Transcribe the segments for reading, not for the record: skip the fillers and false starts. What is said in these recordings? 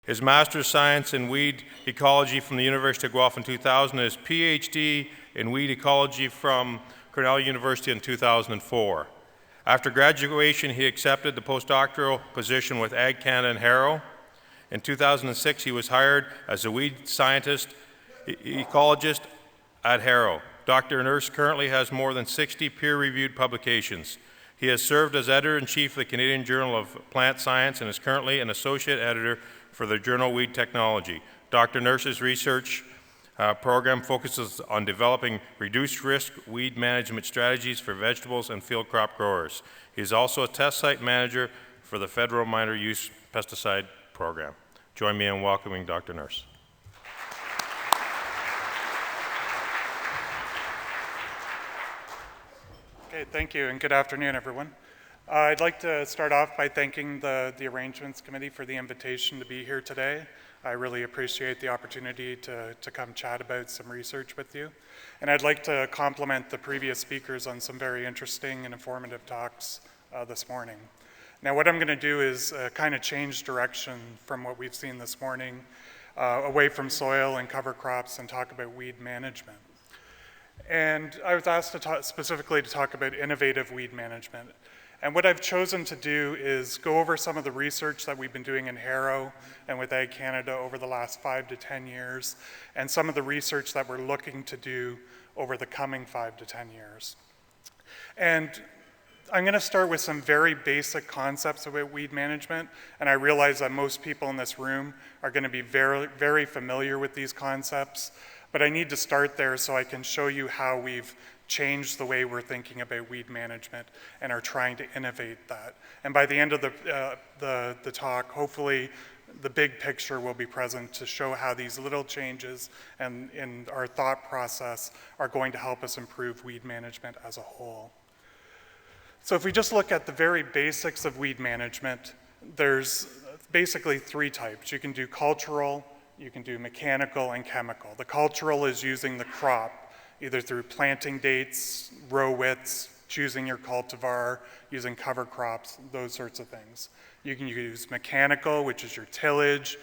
his Master's Science in Weed Ecology from the University of Guelph in 2000, and his PhD in Weed Ecology from Cornell University in 2004. After graduation, he accepted the postdoctoral position with Ag Canada in Harrow. In 2006, he was hired as a weed scientist, ecologist at Harrow. Dr. Nurse currently has more than 60 peer-reviewed publications. He has served as editor-in-chief of the Canadian Journal of Plant Science and is currently an associate editor for the journal Weed Technology. Dr. Nurse's research program focuses on developing reduced-risk weed management strategies for vegetables and field crop growers. He is also a test site manager for the Federal Minor Use Pesticide Program. Join me in welcoming Dr. Nurse. Okay, thank you, and good afternoon, everyone. I'd like to start off by thanking the Arrangements Committee for the invitation to be here today. I really appreciate the opportunity to come chat about some research with you. And I'd like to compliment the previous speakers on some very interesting and informative talks this morning. Now, what I'm going to do is kind of change direction from what we've seen this morning, away from soil and cover crops, and talk about weed management. And I was asked to specifically to talk about innovative weed management. And what I've chosen to do is go over some of the research that we've been doing in Harrow and with Ag Canada over the last 5 to 10 years, and some of the research that we're looking to do over the coming 5 to 10 years. And I'm going to start with some very basic concepts about weed management, and I realize that most people in this room are going to be very, very familiar with these concepts, but I need to start there so I can show you how we've changed the way we're thinking about weed management and are trying to innovate that. And by the end of the talk, hopefully the big picture will be present to show how these little changes and in our thought process are going to help us improve weed management as a whole. So if we just look at the very basics of weed management, there's basically 3 types. You can do cultural, you can do mechanical, and chemical. The cultural is using the crop, either through planting dates, row widths, choosing your cultivar, using cover crops, those sorts of things. You can use mechanical, which is your tillage,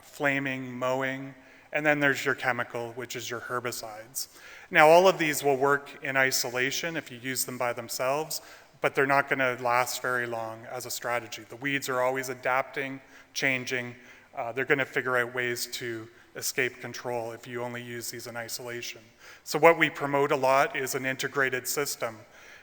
flaming, mowing, and then there's your chemical, which is your herbicides. Now, all of these will work in isolation if you use them by themselves, but they're not going to last very long as a strategy. The weeds are always adapting, changing. They're going to figure out ways to escape control if you only use these in isolation. So what we promote a lot is an integrated system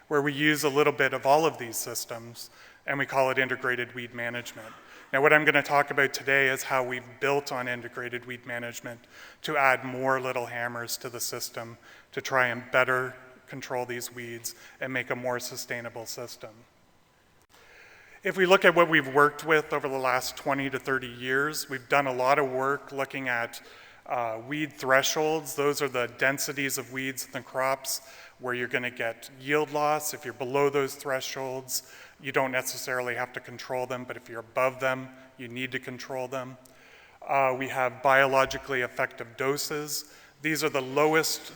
where we use a little bit of all of these systems, and we call it integrated weed management. Now, what I'm going to talk about today is how we've built on integrated weed management to add more little hammers to the system to try and better control these weeds and make a more sustainable system. If we look at what we've worked with over the last 20 to 30 years, we've done a lot of work looking at weed thresholds. Those are the densities of weeds in the crops where you're going to get yield loss. If you're below those thresholds, you don't necessarily have to control them, but if you're above them, you need to control them. We have biologically effective doses. These are the lowest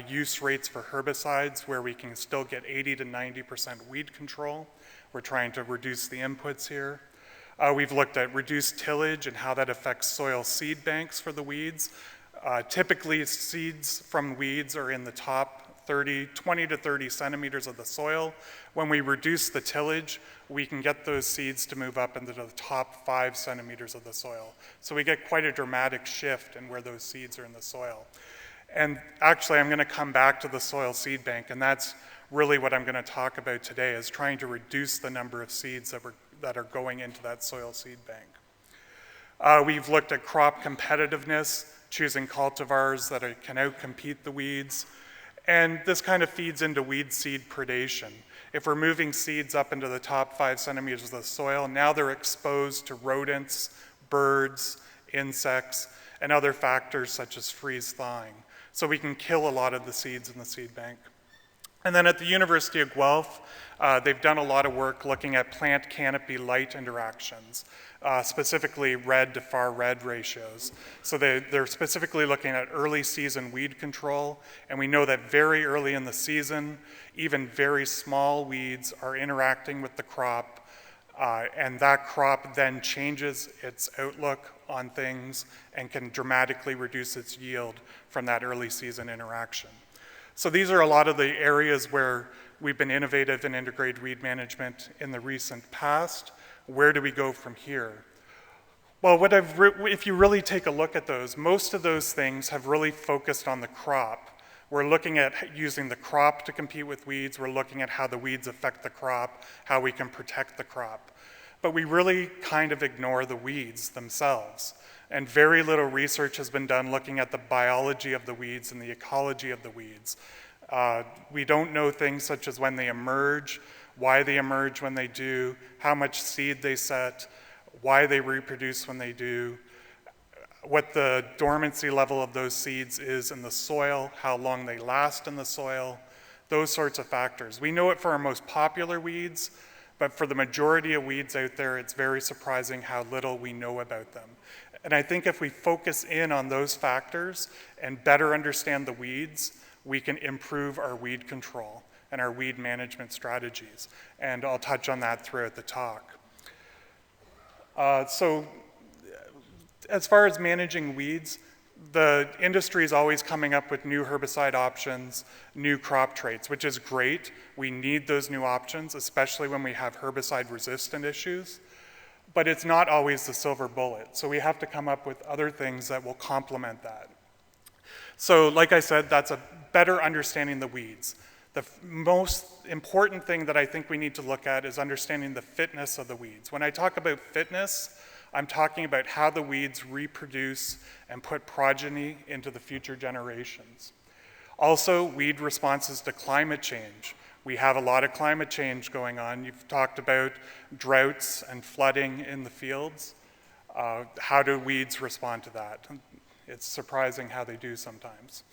use rates for herbicides where we can still get 80 to 90% weed control. We're trying to reduce the inputs here. We've looked at reduced tillage and how that affects soil seed banks for the weeds. Typically, seeds from weeds are in the top 20 to 30 centimeters of the soil. When we reduce the tillage, we can get those seeds to move up into the top 5 centimeters of the soil. So we get quite a dramatic shift in where those seeds are in the soil. And actually, I'm going to come back to the soil seed bank, and that's really what I'm going to talk about today, is trying to reduce the number of seeds that are going into that soil seed bank. We've looked at crop competitiveness, choosing cultivars that can outcompete the weeds, and this kind of feeds into weed seed predation. If we're moving seeds up into the top 5 centimeters of the soil, now they're exposed to rodents, birds, insects, and other factors such as freeze-thawing. So we can kill a lot of the seeds in the seed bank. And then at the University of Guelph, they've done a lot of work looking at plant canopy light interactions, specifically red to far red ratios. So they're specifically looking at early season weed control, and we know that very early in the season, even very small weeds are interacting with the crop, and that crop then changes its outlook on things and can dramatically reduce its yield from that early season interaction. So these are a lot of the areas where we've been innovative in integrated weed management in the recent past. Where do we go from here? Well, if you really take a look at those, most of those things have really focused on the crop. We're looking at using the crop to compete with weeds. We're looking at how the weeds affect the crop, how we can protect the crop. But we really kind of ignore the weeds themselves. And very little research has been done looking at the biology of the weeds and the ecology of the weeds. We don't know things such as when they emerge, why they emerge when they do, how much seed they set, why they reproduce when they do, what the dormancy level of those seeds is in the soil, how long they last in the soil, those sorts of factors. We know it for our most popular weeds, but for the majority of weeds out there, it's very surprising how little we know about them. And I think if we focus in on those factors and better understand the weeds, we can improve our weed control and our weed management strategies. And I'll touch on that throughout the talk. So as far as managing weeds, the industry is always coming up with new herbicide options, new crop traits, which is great. We need those new options, especially when we have herbicide-resistant issues. But it's not always the silver bullet. So we have to come up with other things that will complement that. So like I said, that's a better understanding the weeds. The most important thing that I think we need to look at is understanding the fitness of the weeds. When I talk about fitness, I'm talking about how the weeds reproduce and put progeny into the future generations. Also, weed responses to climate change. We have a lot of climate change going on. You've talked about droughts and flooding in the fields. How do weeds respond to that? It's surprising how they do sometimes.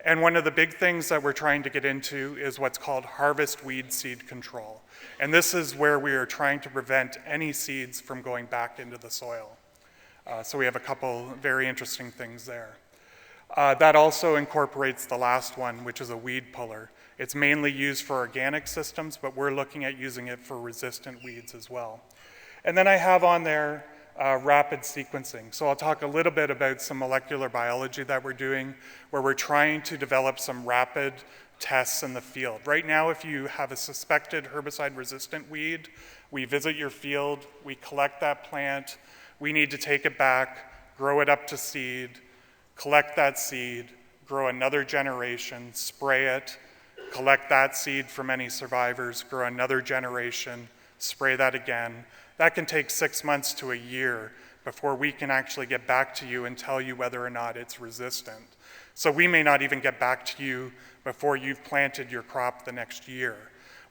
And one of the big things that we're trying to get into is what's called harvest weed seed control. And this is where we are trying to prevent any seeds from going back into the soil. So we have a couple very interesting things there. That also incorporates the last one, which is a weed puller. It's mainly used for organic systems, but we're looking at using it for resistant weeds as well. And then I have on there rapid sequencing. So I'll talk a little bit about some molecular biology that we're doing, where we're trying to develop some rapid tests in the field. Right now, if you have a suspected herbicide-resistant weed, we visit your field, we collect that plant, we need to take it back, grow it up to seed, collect that seed, grow another generation, spray it, collect that seed from any survivors, grow another generation, spray that again. That can take 6 months to a year before we can actually get back to you and tell you whether or not it's resistant. So we may not even get back to you before you've planted your crop the next year.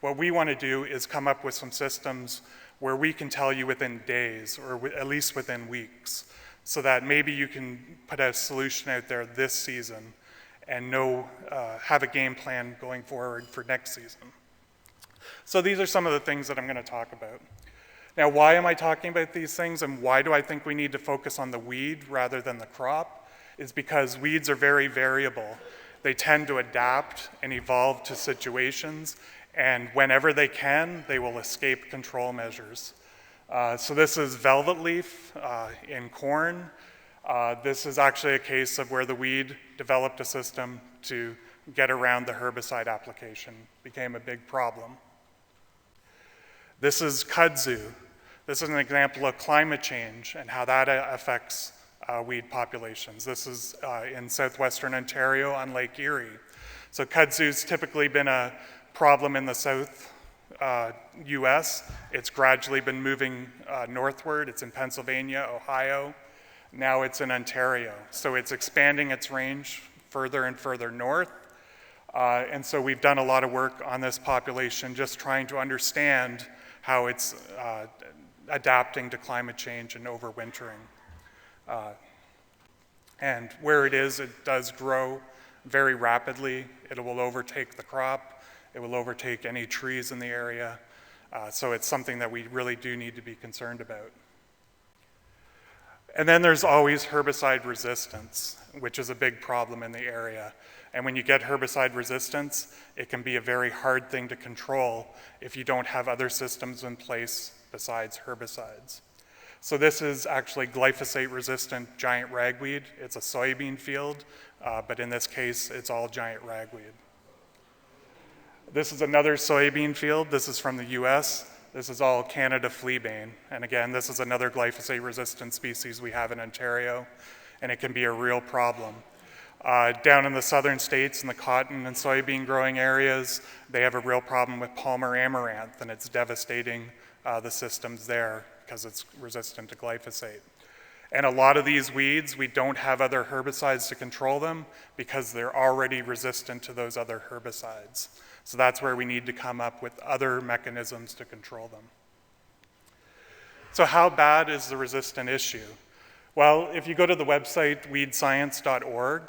What we want to do is come up with some systems where we can tell you within days or at least within weeks, so that maybe you can put a solution out there this season and have a game plan going forward for next season. So these are some of the things that I'm going to talk about. Now, why am I talking about these things and why do I think we need to focus on the weed rather than the crop? Is because weeds are very variable. They tend to adapt and evolve to situations, and whenever they can, they will escape control measures. So this is velvet leaf in corn. This is actually a case of where the weed developed a system to get around the herbicide application. Became a big problem. This is kudzu. This is an example of climate change and how that affects weed populations. This is in southwestern Ontario on Lake Erie. So kudzu's typically been a problem in the south US. It's gradually been moving northward. It's in Pennsylvania, Ohio. Now it's in Ontario. So it's expanding its range further and further north. And so we've done a lot of work on this population, just trying to understand how it's adapting to climate change and overwintering. And where it is, it does grow very rapidly. It will overtake the crop. It will overtake any trees in the area. So it's something that we really do need to be concerned about. And then there's always herbicide resistance, which is a big problem in the area. And when you get herbicide resistance, it can be a very hard thing to control if you don't have other systems in place besides herbicides. So this is actually glyphosate-resistant giant ragweed. It's a soybean field, but in this case, it's all giant ragweed. This is another soybean field. This is from the US. This is all Canada fleabane. And again, this is another glyphosate-resistant species we have in Ontario, and it can be a real problem. Down in the southern states, in the cotton and soybean growing areas, they have a real problem with Palmer amaranth, and it's devastating the systems there because it's resistant to glyphosate. And a lot of these weeds, we don't have other herbicides to control them because they're already resistant to those other herbicides. So that's where we need to come up with other mechanisms to control them. So how bad is the resistant issue? Well, if you go to the website weedscience.org,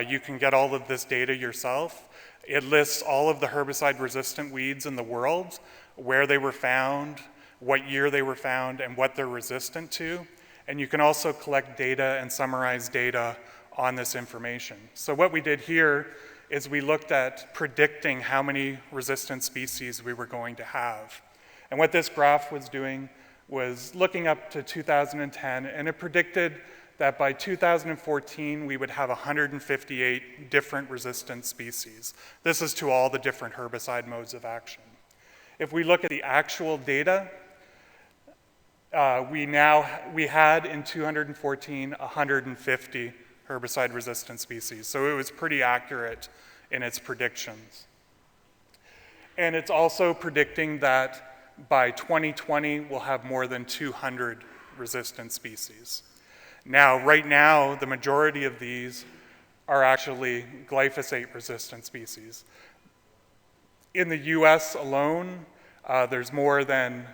you can get all of this data yourself. It lists all of the herbicide-resistant weeds in the world, where they were found, what year they were found, and what they're resistant to. And you can also collect data and summarize data on this information. So what we did here is we looked at predicting how many resistant species we were going to have. And what this graph was doing was looking up to 2010, and it predicted that by 2014, we would have 158 different resistant species. This is to all the different herbicide modes of action. If we look at the actual data, we had in 2014, 150 herbicide-resistant species. So it was pretty accurate in its predictions. And it's also predicting that by 2020, we'll have more than 200 resistant species. Now, right now, the majority of these are actually glyphosate-resistant species. In the US alone, there's more than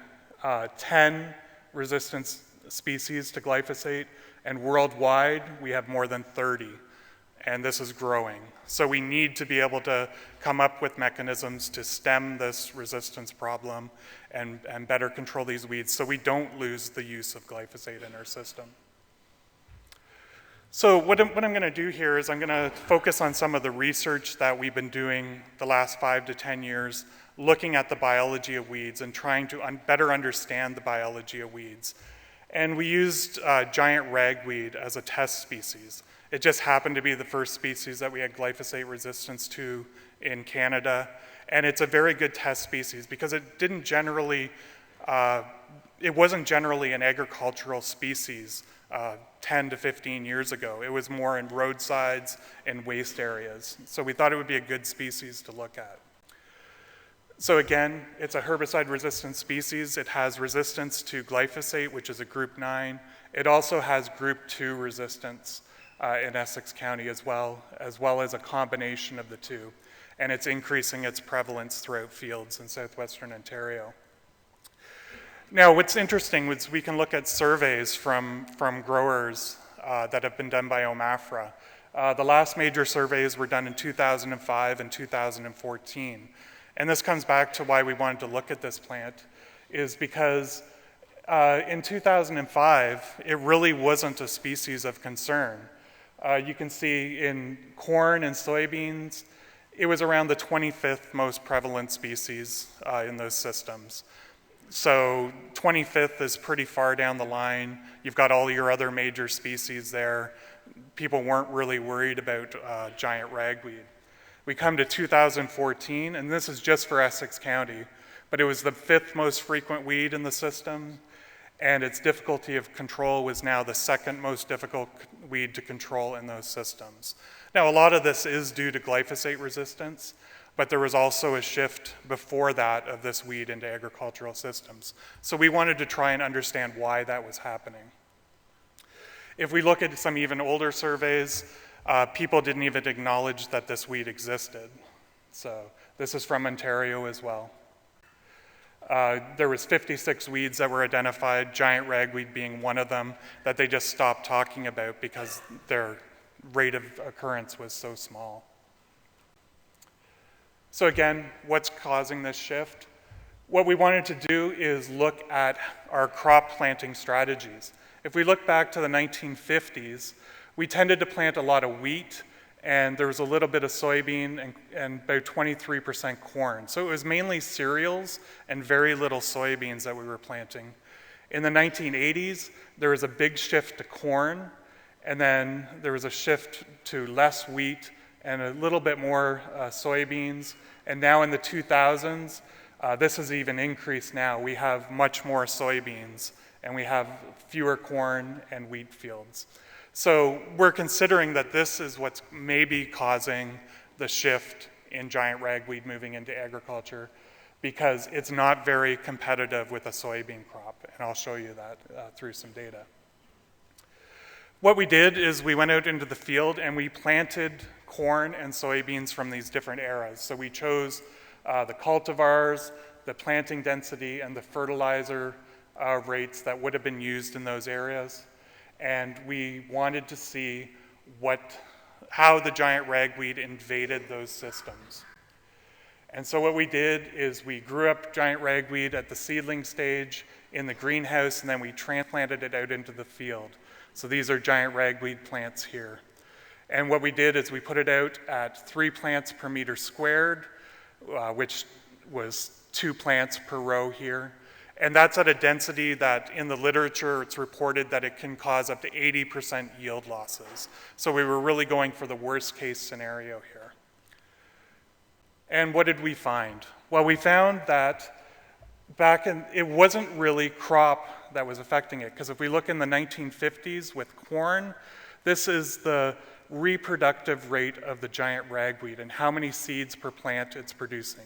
10 resistant species to glyphosate, and worldwide, we have more than 30, and this is growing. So we need to be able to come up with mechanisms to stem this resistance problem and better control these weeds so we don't lose the use of glyphosate in our system. So what I'm going to do here is I'm going to focus on some of the research that we've been doing the last 5 to 10 years, looking at the biology of weeds and trying to better understand the biology of weeds. And we used giant ragweed as a test species. It just happened to be the first species that we had glyphosate resistance to in Canada. And it's a very good test species because it wasn't generally an agricultural species 10 to 15 years ago. It was more in roadsides and waste areas. So we thought it would be a good species to look at. So again, it's a herbicide-resistant species. It has resistance to glyphosate, which is a group 9. It also has group 2 resistance in Essex County as well as a combination of the two. And it's increasing its prevalence throughout fields in southwestern Ontario. Now, what's interesting is we can look at surveys from growers that have been done by OMAFRA. The last major surveys were done in 2005 and 2014. And this comes back to why we wanted to look at this plant, is because in 2005, it really wasn't a species of concern. You can see in corn and soybeans, it was around the 25th most prevalent species in those systems. So 25th is pretty far down the line. You've got all your other major species there. People weren't really worried about giant ragweed. We come to 2014, and this is just for Essex County, but it was the 5th most frequent weed in the system, and its difficulty of control was now the 2nd most difficult weed to control in those systems. Now, a lot of this is due to glyphosate resistance, but there was also a shift before that of this weed into agricultural systems. So we wanted to try and understand why that was happening. If we look at some even older surveys, people didn't even acknowledge that this weed existed. So this is from Ontario as well. There was 56 weeds that were identified, giant ragweed being one of them, that they just stopped talking about because their rate of occurrence was so small. So again, what's causing this shift? What we wanted to do is look at our crop planting strategies. If we look back to the 1950s, we tended to plant a lot of wheat, and there was a little bit of soybean and about 23% corn. So it was mainly cereals and very little soybeans that we were planting. In the 1980s, there was a big shift to corn, and then there was a shift to less wheat and a little bit more soybeans. And now in the 2000s, this has even increased now. We have much more soybeans, and we have fewer corn and wheat fields. So we're considering that this is what's maybe causing the shift in giant ragweed moving into agriculture, because it's not very competitive with a soybean crop, and I'll show you that through some data. What we did is we went out into the field and we planted corn and soybeans from these different eras. So we chose the cultivars, the planting density, and the fertilizer rates that would have been used in those areas. And we wanted to see how the giant ragweed invaded those systems. And so what we did is we grew up giant ragweed at the seedling stage in the greenhouse, and then we transplanted it out into the field. So these are giant ragweed plants here. And what we did is we put it out at 3 plants per meter squared, which was 2 plants per row here. And that's at a density that in the literature it's reported that it can cause up to 80% yield losses. So we were really going for the worst case scenario here. And what did we find? Well, we found that it wasn't really crop that was affecting it, because if we look in the 1950s with corn, this is the reproductive rate of the giant ragweed and how many seeds per plant it's producing.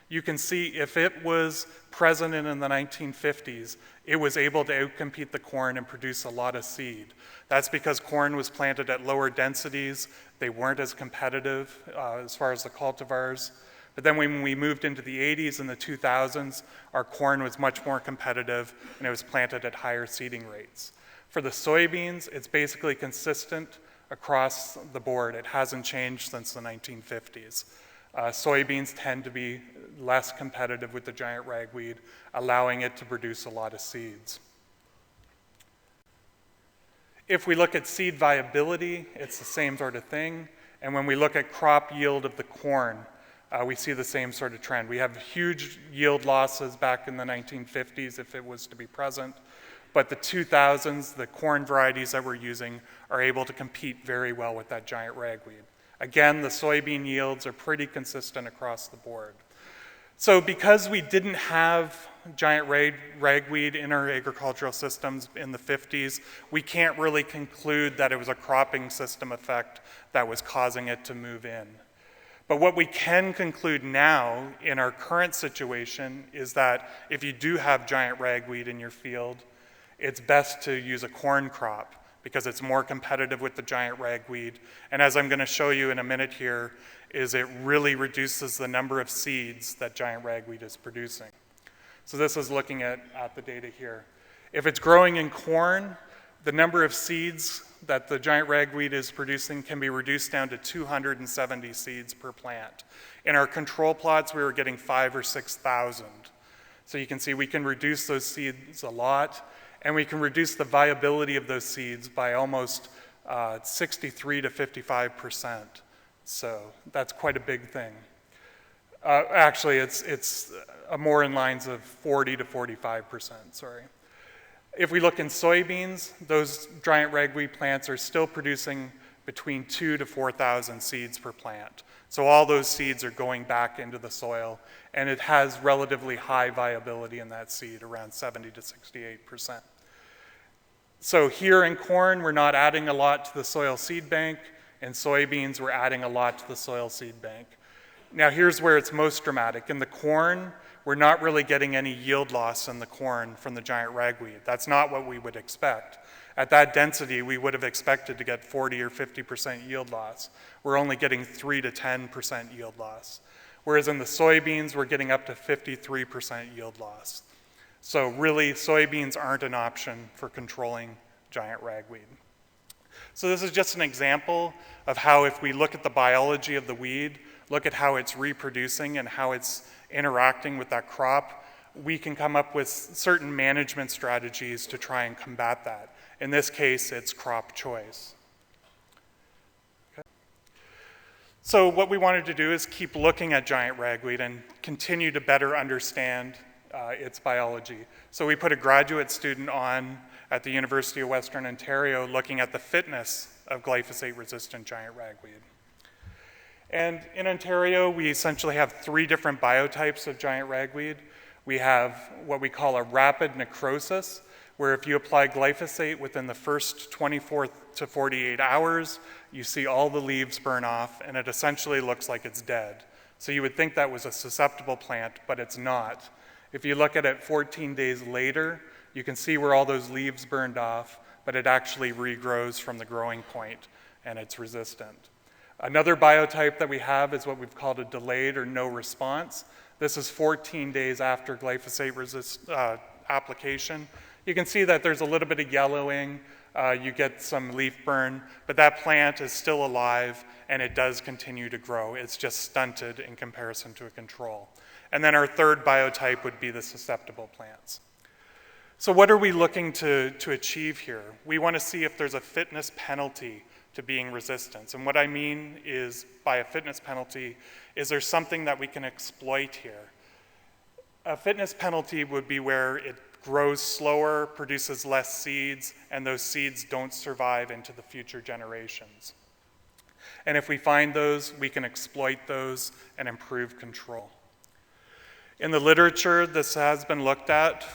You can see if it was present in the 1950s, it was able to outcompete the corn and produce a lot of seed. That's because corn was planted at lower densities. They weren't as competitive as far as the cultivars. But then when we moved into the 80s and the 2000s, our corn was much more competitive and it was planted at higher seeding rates. For the soybeans, it's basically consistent across the board. It hasn't changed since the 1950s. Soybeans tend to be less competitive with the giant ragweed, allowing it to produce a lot of seeds. If we look at seed viability, it's the same sort of thing. And when we look at crop yield of the corn, we see the same sort of trend. We have huge yield losses back in the 1950s if it was to be present, but the 2000s, the corn varieties that we're using are able to compete very well with that giant ragweed. Again, the soybean yields are pretty consistent across the board. So because we didn't have giant ragweed in our agricultural systems in the 50s, we can't really conclude that it was a cropping system effect that was causing it to move in. But what we can conclude now in our current situation is that if you do have giant ragweed in your field, it's best to use a corn crop because it's more competitive with the giant ragweed. And as I'm going to show you in a minute here, is it really reduces the number of seeds that giant ragweed is producing. So this is looking at the data here. If it's growing in corn, the number of seeds that the giant ragweed is producing can be reduced down to 270 seeds per plant. In our control plots, we were getting 5,000 or 6,000. So you can see we can reduce those seeds a lot, and we can reduce the viability of those seeds by almost 63 to 55%. So that's quite a big thing. Actually, it's more in lines of 40 to 45%, sorry. If we look in soybeans, those giant ragweed plants are still producing between 2,000 to 4,000 seeds per plant. So all those seeds are going back into the soil, and it has relatively high viability in that seed, around 70 to 68%. So here in corn, we're not adding a lot to the soil seed bank. In soybeans, we're adding a lot to the soil seed bank. Now here's where it's most dramatic. In the corn, we're not really getting any yield loss in the corn from the giant ragweed. That's not what we would expect. At that density, we would have expected to get 40 or 50% yield loss. We're only getting 3 to 10% yield loss. Whereas in the soybeans, we're getting up to 53% yield loss. So really, soybeans aren't an option for controlling giant ragweed. So this is just an example of how if we look at the biology of the weed, look at how it's reproducing and how it's interacting with that crop, we can come up with certain management strategies to try and combat that. In this case, it's crop choice. Okay. So what we wanted to do is keep looking at giant ragweed and continue to better understand its biology. So we put a graduate student on at the University of Western Ontario looking at the fitness of glyphosate-resistant giant ragweed. And in Ontario, we essentially have 3 different biotypes of giant ragweed. We have what we call a rapid necrosis, where if you apply glyphosate within the first 24 to 48 hours, you see all the leaves burn off, and it essentially looks like it's dead. So you would think that was a susceptible plant, but it's not. If you look at it 14 days later, you can see where all those leaves burned off, but it actually regrows from the growing point, and it's resistant. Another biotype that we have is what we've called a delayed or no response. This is 14 days after glyphosate application. You can see that there's a little bit of yellowing, you get some leaf burn, but that plant is still alive and it does continue to grow. It's just stunted in comparison to a control. And then our third biotype would be the susceptible plants. So what are we looking to achieve here? We want to see if there's a fitness penalty to being resistant. And what I mean is, by a fitness penalty, is there something that we can exploit here? A fitness penalty would be where it grows slower, produces less seeds, and those seeds don't survive into the future generations. And if we find those, we can exploit those and improve control. In the literature, this has been looked at.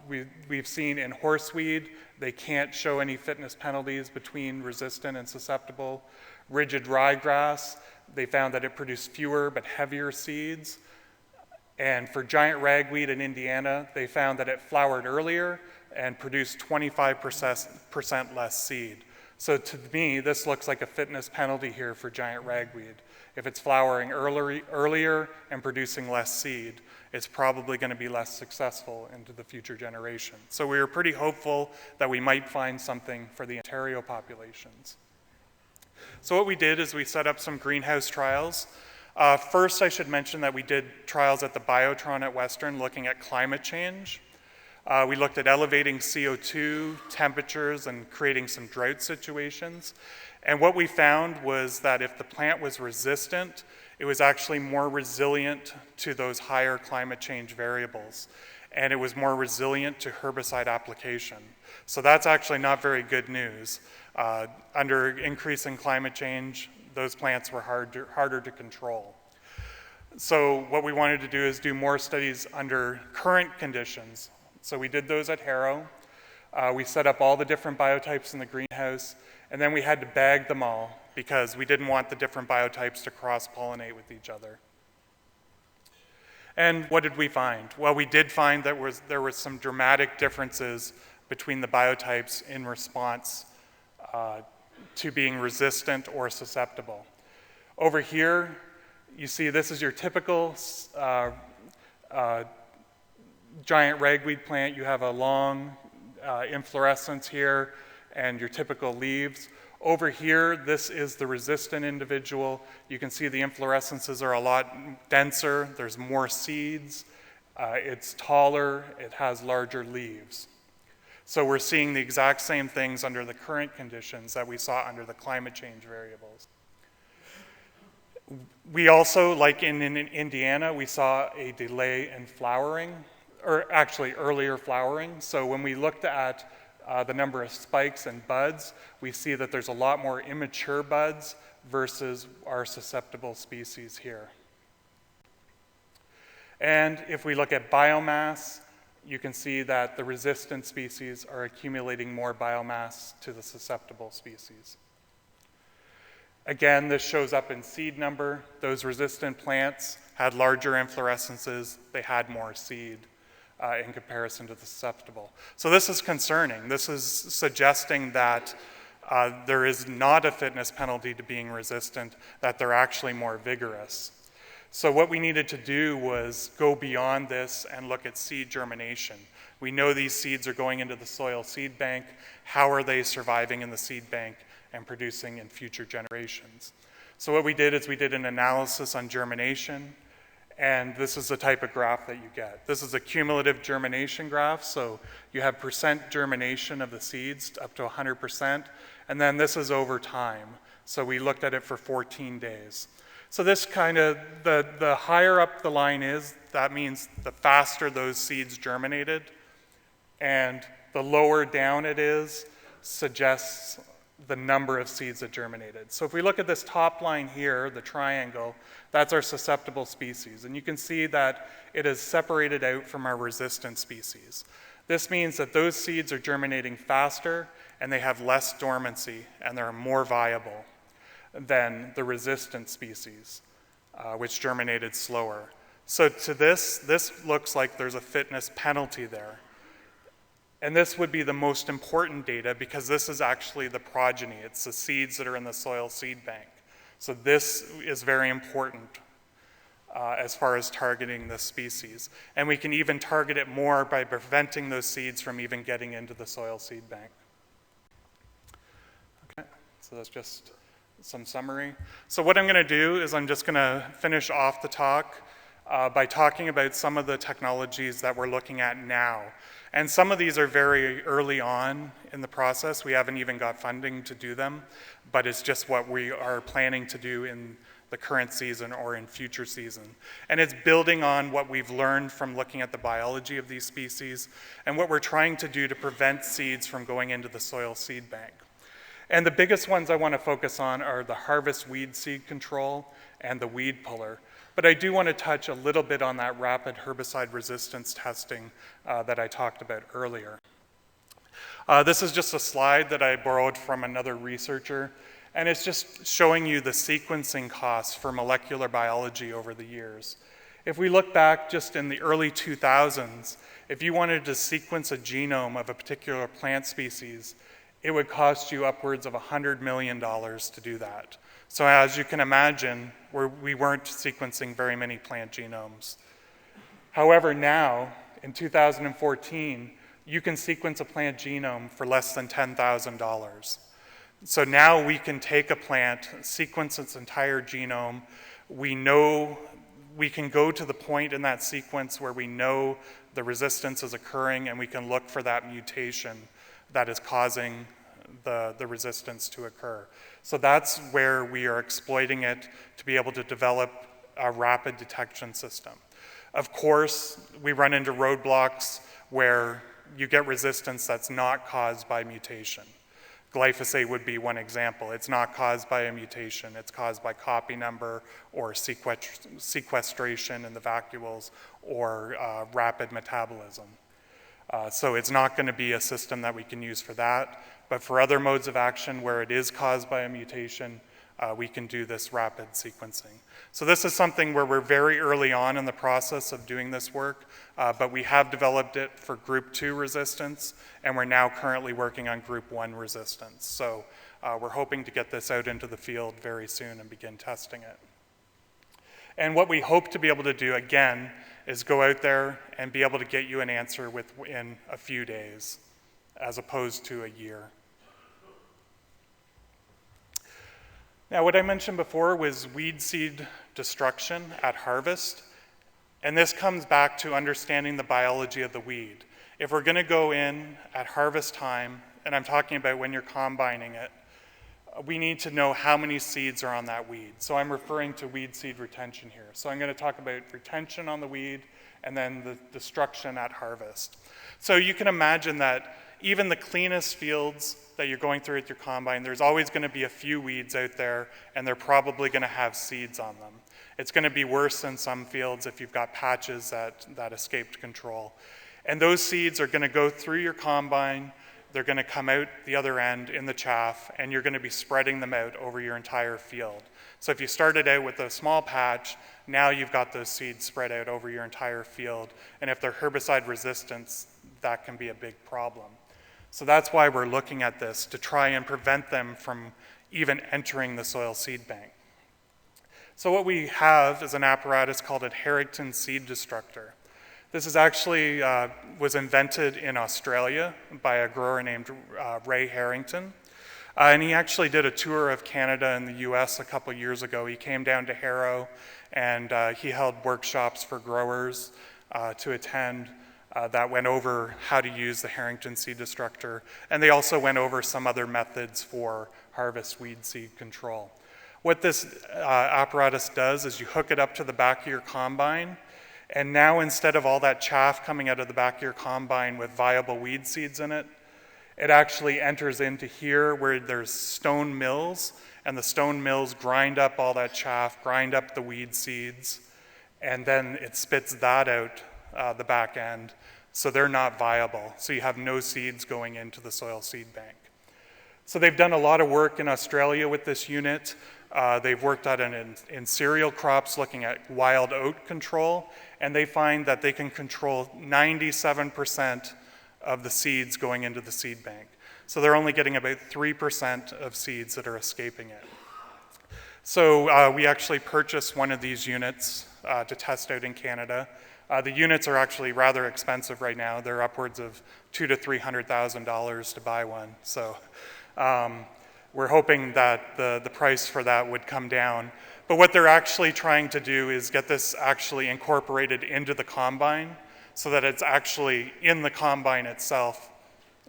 We've seen in horseweed, they can't show any fitness penalties between resistant and susceptible. Rigid ryegrass, they found that it produced fewer but heavier seeds. And for giant ragweed in Indiana, they found that it flowered earlier and produced 25% less seed. So to me, this looks like a fitness penalty here for giant ragweed. If it's flowering earlier and producing less seed, it's probably going to be less successful into the future generation. So we were pretty hopeful that we might find something for the Ontario populations. So what we did is we set up some greenhouse trials. First, I should mention that we did trials at the Biotron at Western looking at climate change. We looked at elevating CO2, temperatures, and creating some drought situations. And what we found was that if the plant was resistant, it was actually more resilient to those higher climate change variables. And it was more resilient to herbicide application. So that's actually not very good news. Under increasing climate change, those plants were harder to control. So what we wanted to do is do more studies under current conditions. So we did those at Harrow. We set up all the different biotypes in the greenhouse, and then we had to bag them all because we didn't want the different biotypes to cross-pollinate with each other. And what did we find? Well, we did find that there were some dramatic differences between the biotypes in response to being resistant or susceptible. Over here, you see this is your typical giant ragweed plant. You have a long inflorescence here and your typical leaves. Over here, this is the resistant individual. You can see the inflorescences are a lot denser. There's more seeds. It's taller. It has larger leaves. So we're seeing the exact same things under the current conditions that we saw under the climate change variables. We also, like in Indiana, we saw a delay in flowering, or actually earlier flowering. So when we looked at the number of spikes and buds, we see that there's a lot more immature buds versus our susceptible species here. And if we look at biomass, you can see that the resistant species are accumulating more biomass to the susceptible species. Again, this shows up in seed number. Those resistant plants had larger inflorescences. They had more seed in comparison to the susceptible. So this is concerning. This is suggesting that there is not a fitness penalty to being resistant, that they're actually more vigorous. So what we needed to do was go beyond this and look at seed germination. We know these seeds are going into the soil seed bank. How are they surviving in the seed bank and producing in future generations? So what we did is we did an analysis on germination, and this is the type of graph that you get. This is a cumulative germination graph, so you have percent germination of the seeds up to 100%, and then this is over time. So we looked at it for 14 days. So this kind of, the higher up the line is, that means the faster those seeds germinated, and the lower down it is suggests the number of seeds that germinated. So if we look at this top line here, the triangle, that's our susceptible species. And you can see that it is separated out from our resistant species. This means that those seeds are germinating faster and they have less dormancy and they're more viable than the resistant species, which germinated slower. So to this looks like there's a fitness penalty there. And this would be the most important data because this is actually the progeny. It's the seeds that are in the soil seed bank. So this is very important as far as targeting this species. And we can even target it more by preventing those seeds from even getting into the soil seed bank. Okay, so that's just some summary. So what I'm gonna do is I'm just gonna finish off the talk by talking about some of the technologies that we're looking at now. And some of these are very early on in the process. We haven't even got funding to do them, but it's just what we are planning to do in the current season or in future season. And it's building on what we've learned from looking at the biology of these species and what we're trying to do to prevent seeds from going into the soil seed bank. And the biggest ones I want to focus on are the harvest weed seed control and the weed puller. But I do want to touch a little bit on that rapid herbicide resistance testing that I talked about earlier. This is just a slide that I borrowed from another researcher, and it's just showing you the sequencing costs for molecular biology over the years. If we look back just in the early 2000s, if you wanted to sequence a genome of a particular plant species, it would cost you upwards of $100 million to do that. So as you can imagine, we weren't sequencing very many plant genomes. However, now, in 2014, you can sequence a plant genome for less than $10,000. So now we can take a plant, sequence its entire genome. We can go to the point in that sequence where we know the resistance is occurring, and we can look for that mutation that is causing the resistance to occur. So that's where we are exploiting it to be able to develop a rapid detection system. Of course, we run into roadblocks where you get resistance that's not caused by mutation. Glyphosate would be one example. It's not caused by a mutation. It's caused by copy number or sequestration in the vacuoles or rapid metabolism. So it's not going to be a system that we can use for that. But for other modes of action where it is caused by a mutation, we can do this rapid sequencing. So this is something where we're very early on in the process of doing this work, but we have developed it for group 2 resistance, and we're now currently working on group 1 resistance. So we're hoping to get this out into the field very soon and begin testing it. And what we hope to be able to do, again, is go out there and be able to get you an answer within a few days, as opposed to a year. Now, what I mentioned before was weed seed destruction at harvest, and this comes back to understanding the biology of the weed. If we're going to go in at harvest time, and I'm talking about when you're combining it, we need to know how many seeds are on that weed. So I'm referring to weed seed retention here. So I'm going to talk about retention on the weed and then the destruction at harvest. So you can imagine that even the cleanest fields that you're going through with your combine, there's always going to be a few weeds out there, and they're probably going to have seeds on them. It's going to be worse in some fields if you've got patches that escaped control. And those seeds are going to go through your combine, they're going to come out the other end in the chaff, and you're going to be spreading them out over your entire field. So if you started out with a small patch, now you've got those seeds spread out over your entire field. And if they're herbicide resistant, that can be a big problem. So that's why we're looking at this, to try and prevent them from even entering the soil seed bank. So what we have is an apparatus called a Harrington seed destructor. This is actually was invented in Australia by a grower named Ray Harrington. And he actually did a tour of Canada and the US a couple years ago. He came down to Harrow and he held workshops for growers to attend that went over how to use the Harrington seed destructor. And they also went over some other methods for harvest weed seed control. What this apparatus does is you hook it up to the back of your combine, and now instead of all that chaff coming out of the back of your combine with viable weed seeds in it, it actually enters into here where there's stone mills, and the stone mills grind up all that chaff, grind up the weed seeds, and then it spits that out the back end, so they're not viable. So you have no seeds going into the soil seed bank. So they've done a lot of work in Australia with this unit. They've worked at it in cereal crops looking at wild oat control, and they find that they can control 97% of the seeds going into the seed bank. So they're only getting about 3% of seeds that are escaping it. So we actually purchased one of these units to test out in Canada. The units are actually rather expensive right now. They're upwards of $200,000 to $300,000 to buy one. So we're hoping that the price for that would come down. But what they're actually trying to do is get this actually incorporated into the combine so that it's actually in the combine itself,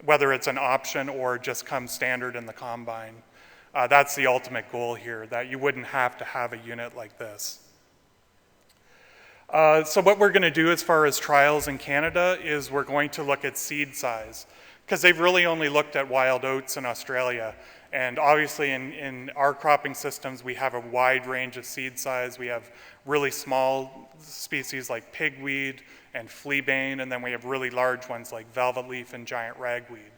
whether it's an option or just comes standard in the combine. That's the ultimate goal here, that you wouldn't have to have a unit like this. So what we're going to do as far as trials in Canada is we're going to look at seed size, because they've really only looked at wild oats in Australia. And obviously in our cropping systems, we have a wide range of seed size. We have really small species like pigweed and fleabane, and then we have really large ones like velvet leaf and giant ragweed.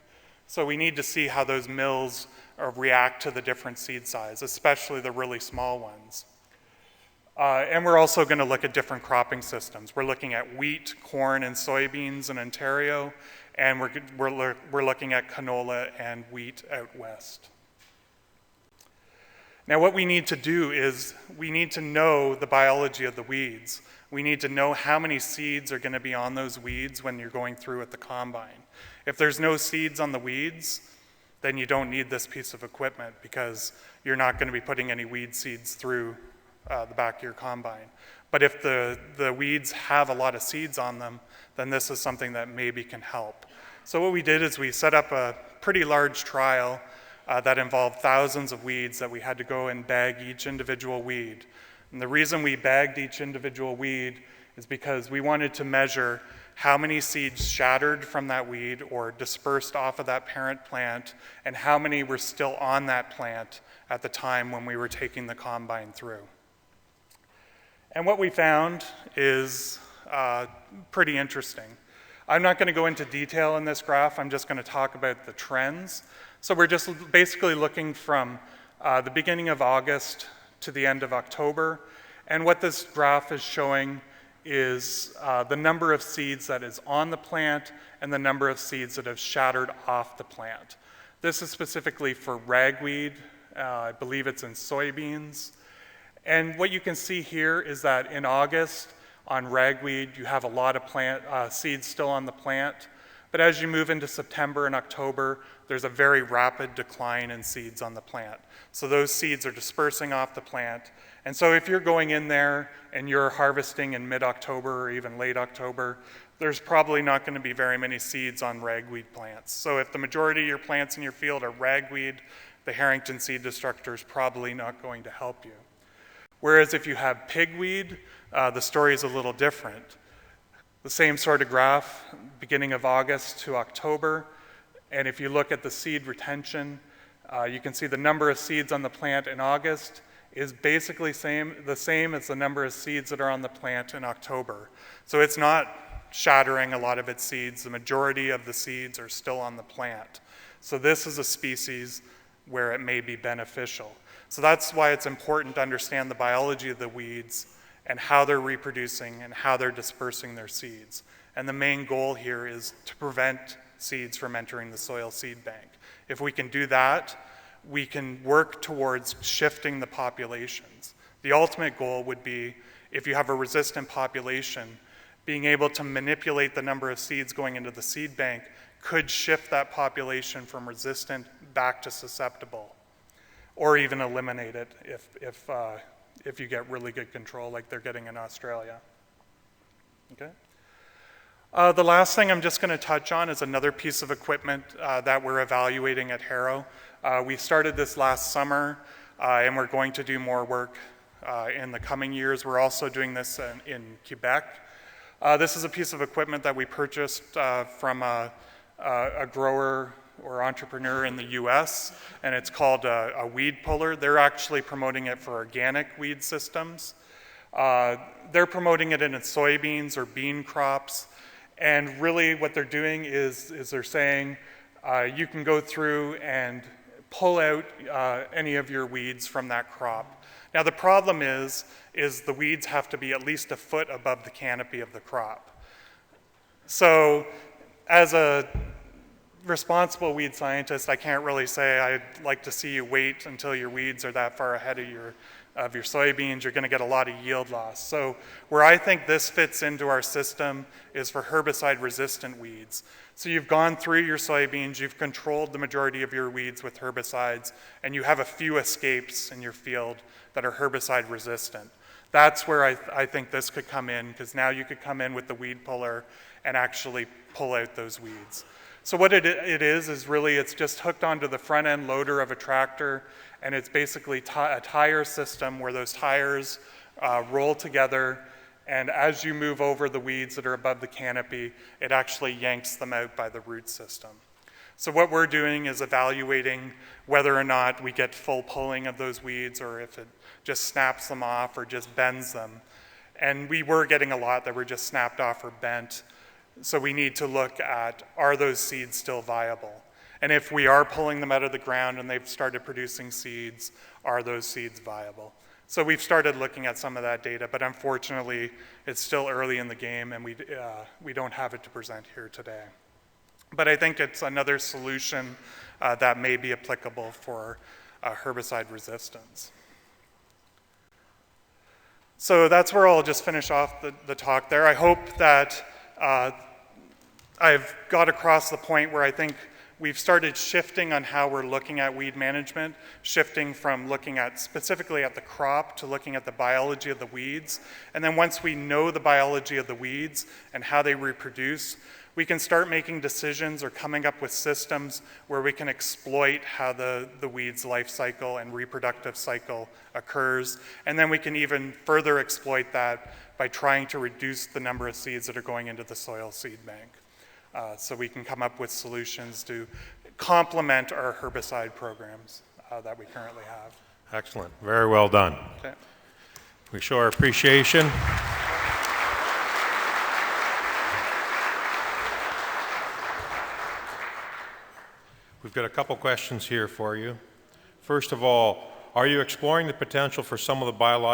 So we need to see how those mills react to the different seed size, especially the really small ones. And we're also going to look at different cropping systems. We're looking at wheat, corn, and soybeans in Ontario, and we're looking at canola and wheat out west. Now what we need to do is we need to know the biology of the weeds. We need to know how many seeds are going to be on those weeds when you're going through at the combine. If there's no seeds on the weeds, then you don't need this piece of equipment because you're not going to be putting any weed seeds through the back of your combine. But if the weeds have a lot of seeds on them, then this is something that maybe can help. So what we did is we set up a pretty large trial that involved thousands of weeds that we had to go and bag each individual weed. And the reason we bagged each individual weed is because we wanted to measure how many seeds shattered from that weed or dispersed off of that parent plant, and how many were still on that plant at the time when we were taking the combine through. And what we found is pretty interesting. I'm not going to go into detail in this graph, I'm just going to talk about the trends. So we're just basically looking from the beginning of August to the end of October, and what this graph is showing is the number of seeds that is on the plant and the number of seeds that have shattered off the plant. This is specifically for ragweed, I believe it's in soybeans. And what you can see here is that in August on ragweed, you have a lot of seeds still on the plant. But as you move into September and October, there's a very rapid decline in seeds on the plant. So those seeds are dispersing off the plant. And so if you're going in there and you're harvesting in mid-October or even late October, there's probably not going to be very many seeds on ragweed plants. So if the majority of your plants in your field are ragweed, the Harrington seed destructor is probably not going to help you. Whereas if you have pigweed, the story is a little different. The same sort of graph, beginning of August to October, and if you look at the seed retention, you can see the number of seeds on the plant in August is basically the same as the number of seeds that are on the plant in October. So it's not shattering a lot of its seeds. The majority of the seeds are still on the plant. So this is a species where it may be beneficial. So that's why it's important to understand the biology of the weeds and how they're reproducing and how they're dispersing their seeds. And the main goal here is to prevent seeds from entering the soil seed bank. If we can do that, we can work towards shifting the populations. The ultimate goal would be, if you have a resistant population, being able to manipulate the number of seeds going into the seed bank could shift that population from resistant back to susceptible, or even eliminate it if you get really good control like they're getting in Australia. Okay. The last thing I'm just going to touch on is another piece of equipment that we're evaluating at Harrow. We started this last summer. and we're going to do more work in the coming years. We're also doing this in Quebec. This is a piece of equipment that we purchased from a grower or entrepreneur in the US, and it's called a weed puller. They're actually promoting it for organic weed systems. They're promoting it in soybeans or bean crops, and really what they're doing is they're saying you can go through and pull out any of your weeds from that crop. Now the problem is the weeds have to be at least a foot above the canopy of the crop. So as a responsible weed scientist, I can't really say I'd like to see you wait until your weeds are that far ahead of your soybeans. You're going to get a lot of yield loss. So where I think this fits into our system is for herbicide-resistant weeds. So you've gone through your soybeans, you've controlled the majority of your weeds with herbicides, and you have a few escapes in your field that are herbicide-resistant. That's where I think this could come in, because now you could come in with the weed puller and actually pull out those weeds. So what it is really it's just hooked onto the front end loader of a tractor, and it's basically a tire system where those tires roll together, and as you move over the weeds that are above the canopy, it actually yanks them out by the root system. So what we're doing is evaluating whether or not we get full pulling of those weeds, or if it just snaps them off or just bends them. And we were getting a lot that were just snapped off or bent. So we need to look at, are those seeds still viable? And if we are pulling them out of the ground and they've started producing seeds, are those seeds viable? So we've started looking at some of that data, but unfortunately, it's still early in the game, and we don't have it to present here today. But I think it's another solution that may be applicable for herbicide resistance. So that's where I'll just finish off the talk there. I hope that I've got across the point where I think we've started shifting on how we're looking at weed management, shifting from looking at specifically at the crop to looking at the biology of the weeds. And then once we know the biology of the weeds and how they reproduce, we can start making decisions or coming up with systems where we can exploit how the weed's life cycle and reproductive cycle occurs. And then we can even further exploit that by trying to reduce the number of seeds that are going into the soil seed bank. So we can come up with solutions to complement our herbicide programs that we currently have. Excellent. Very well done. Okay. We show our appreciation. We've got a couple questions here for you. First of all, are you exploring the potential for some of the biological